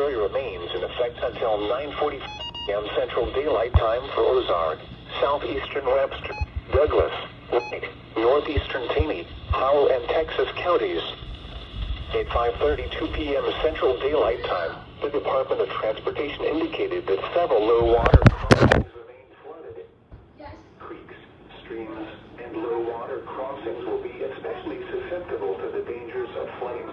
advisory remains in effect until 9:40 p.m. Central Daylight Time for Ozark, southeastern Webster, Douglas, Wright, northeastern Taney, Howell, and Texas counties. At 5:32 p.m. Central Daylight Time, the Department of Transportation indicated that several low water crossings remain flooded. Yes. Creeks, streams, and low water crossings will be especially susceptible to the dangers of flooding.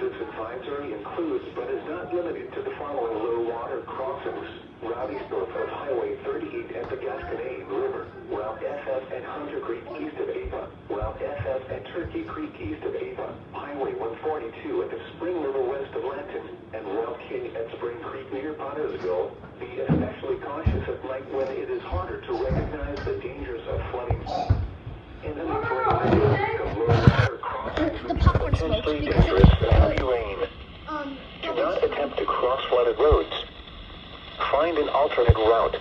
This advisory includes, but is not limited to, the following low water crossings: Route east north of Highway 38 at the Gasconade River, Route FF at Hunter Creek east of Ava, Route FF at Turkey Creek east of Ava, Highway 142 at the Spring River west of Lanton, and Route King at Spring Creek near Pottersville. Be especially cautious at night when it is harder to recognize the dangers of flooding. And then of low water crossings The popcorn potentially smokes because dangerous and heavy rain. Do not double attempt to cross flooded roads. Find an alternate route.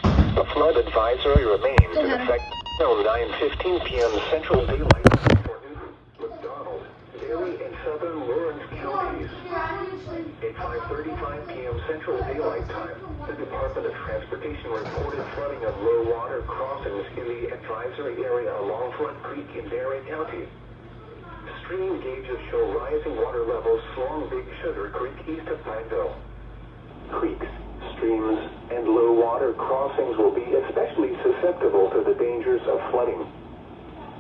The flood advisory remains in effect until 9:15 p.m. Central Daylight Time for Newton, McDonald, Berry, and southern Lawrence counties. At 5:35 p.m. Central Daylight Time, the Department of Transportation reported flooding of low water crossings in the advisory area along Flood Creek in Berry County. Stream gauges show rising water levels along Big Sugar Creek east of Pineville. Creeks, streams, and low water crossings will be especially susceptible to the dangers of flooding.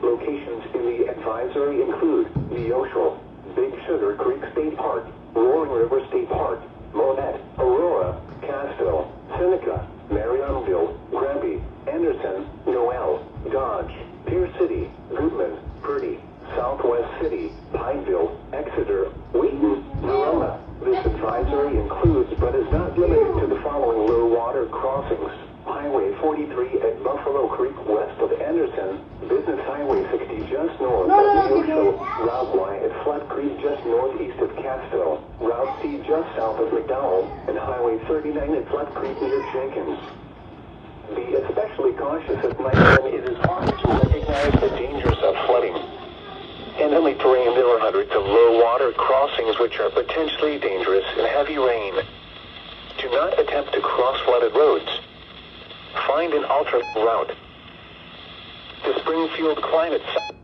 Locations in the advisory include Neosho, Big Sugar Creek State Park, Roaring River State Park, Monette, Aurora, Castville, Seneca, Marionville, Granby, Anderson, Noel, Dodge, Pierce City, Goodman, Purdy, Southwest City, Pineville, Exeter, Wheaton, Verona. This advisory includes, but is not limited to, the following low water crossings: Highway 43 at Buffalo Creek west of Anderson, Business Highway 60 just north of Neosho, Route Y at Flat Creek just northeast of Catskill, Route C just south of McDowell, and Highway 39 at Flat Creek near Jenkins. Be especially cautious at night when it is hard to recognize the dangers of flooding. In hilly terrain, there are hundreds of low water crossings which are potentially dangerous in heavy rain. Do not attempt to cross flooded roads. Find an alternate route. The Springfield Climate Center